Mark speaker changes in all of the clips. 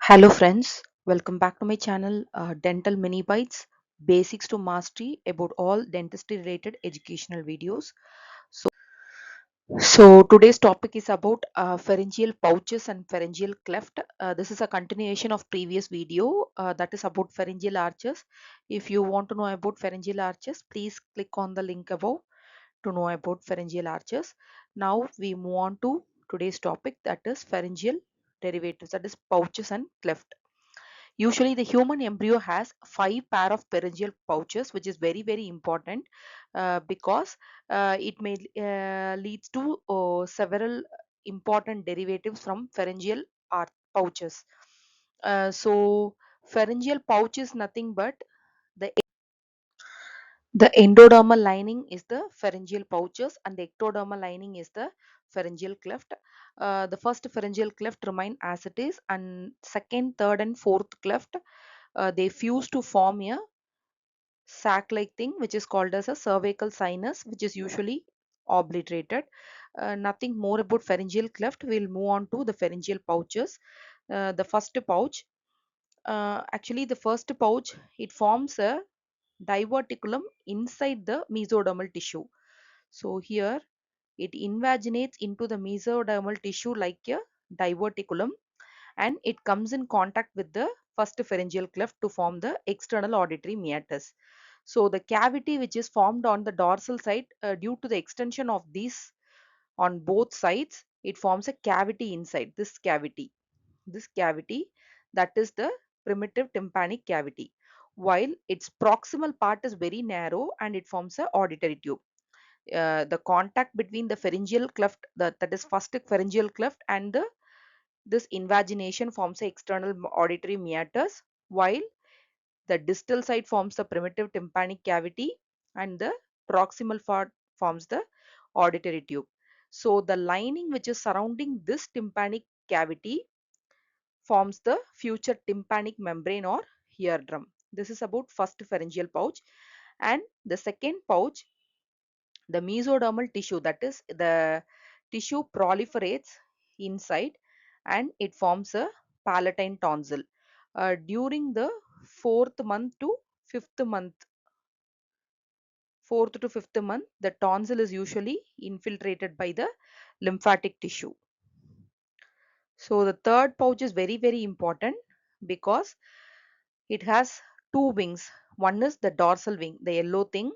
Speaker 1: Hello friends, welcome back to my channel Dental Minibytes, Basics to Mastery about all dentistry related educational videos. So today's topic is about pharyngeal pouches and pharyngeal cleft. This is a continuation of previous video that is about pharyngeal arches. If you want to know about pharyngeal arches, please click on the link above to know about pharyngeal arches. Now we move on to today's topic, that is pharyngeal derivatives, that is pouches and cleft. Usually, the human embryo has 5 pair of pharyngeal pouches, which is very important because it may leads to several important derivatives from pharyngeal pouches. So, pharyngeal pouch is nothing but the the endodermal lining is the pharyngeal pouches, and the ectodermal lining is the pharyngeal cleft. The first pharyngeal cleft remain as it is, and second, third, and fourth cleft they fuse to form a sac-like thing which is called as a cervical sinus, which is usually obliterated. Nothing more about pharyngeal cleft. We'll move on to the pharyngeal pouches. The first pouch, actually the first pouch, it forms a diverticulum inside the mesodermal tissue. So here it invaginates into the mesodermal tissue like a diverticulum, and it comes in contact with the first pharyngeal cleft to form the external auditory meatus. So the cavity which is formed on the dorsal side, due to the extension of these on both sides, it forms a cavity inside this cavity, that is the primitive tympanic cavity, while its proximal part is very narrow and it forms a auditory tube. The contact between the pharyngeal cleft, that is first pharyngeal cleft, and this invagination forms a external auditory meatus, while the distal side forms the primitive tympanic cavity and the proximal part forms the auditory tube. So the lining which is surrounding this tympanic cavity forms the future tympanic membrane or eardrum. This is about first pharyngeal pouch. And the second pouch, the mesodermal tissue, that is the tissue proliferates inside and it forms a palatine tonsil. During the fourth month to fifth month, fourth to fifth month, the tonsil is usually infiltrated by the lymphatic tissue. So the third pouch is very important because it has two wings. One is the dorsal wing, the yellow thing,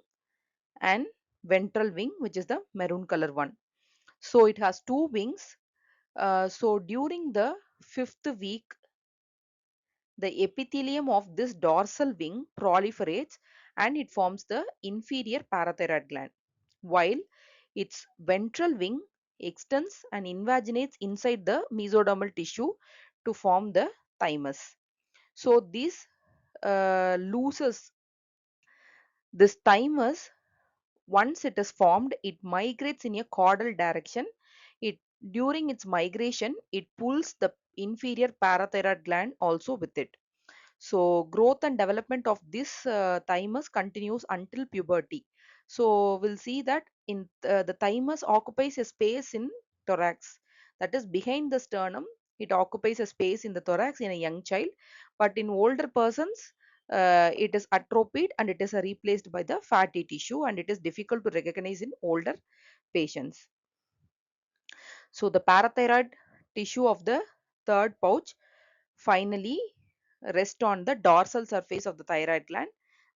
Speaker 1: and ventral wing, which is the maroon color one. So it has two wings. So during the fifth week, the epithelium of this dorsal wing proliferates and it forms the inferior parathyroid gland, while its ventral wing extends and invaginates inside the mesodermal tissue to form the thymus. So this thymus, once it is formed, it migrates in a caudal direction. It During its migration, it pulls the inferior parathyroid gland also with it. So growth and development of this thymus continues until puberty. So we'll see that in the thymus occupies a space in thorax, that is behind the sternum. It occupies a space in the thorax in a young child, but in older persons it is atrophied and it is replaced by the fatty tissue, and it is difficult to recognize in older patients. So the parathyroid tissue of the third pouch finally rest on the dorsal surface of the thyroid gland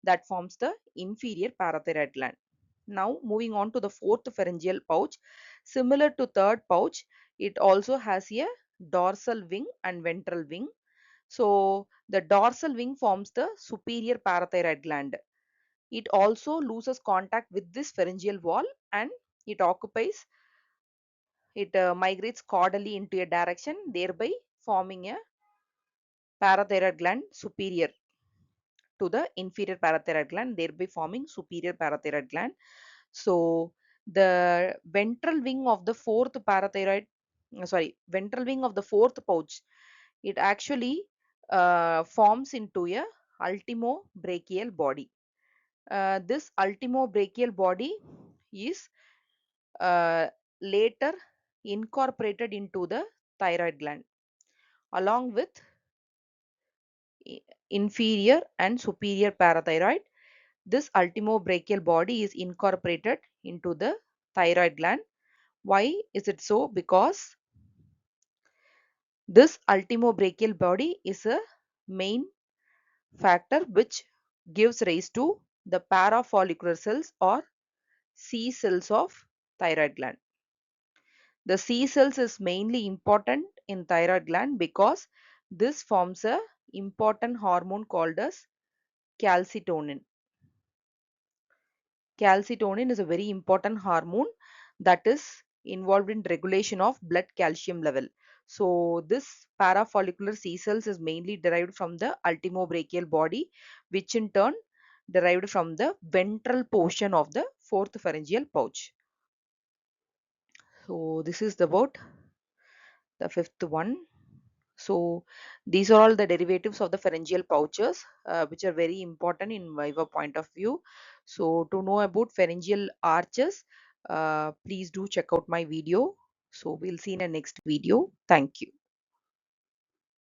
Speaker 1: that forms the inferior parathyroid gland. Now moving on to the fourth pharyngeal pouch. Similar to third pouch, it also has a dorsal wing and ventral wing. So the dorsal wing forms the superior parathyroid gland. It also loses contact with this pharyngeal wall, and it occupies it migrates caudally into a direction, thereby forming a parathyroid gland superior to the inferior parathyroid gland, thereby forming superior parathyroid gland. So the ventral wing of the ventral wing of the fourth pouch, it actually forms into a ultimobrachial body. This ultimobrachial body is later incorporated into the thyroid gland along with inferior and superior parathyroid. This ultimobrachial body is incorporated into the thyroid gland. Why is it so? Because this ultimobrachial body is a main factor which gives rise to the parafollicular cells or C cells of thyroid gland. The C cells is mainly important in thyroid gland because this forms a important hormone called as calcitonin. Calcitonin is a very important hormone that is involved in regulation of blood calcium level. So this parafollicular C cells is mainly derived from the ultimobrachial body, which in turn derived from the ventral portion of the fourth pharyngeal pouch. So this is about the fifth one. So these are all the derivatives of the pharyngeal pouches, which are very important in Viva point of view. So to know about pharyngeal arches, please do check out my video. So we'll see in the next video. Thank you.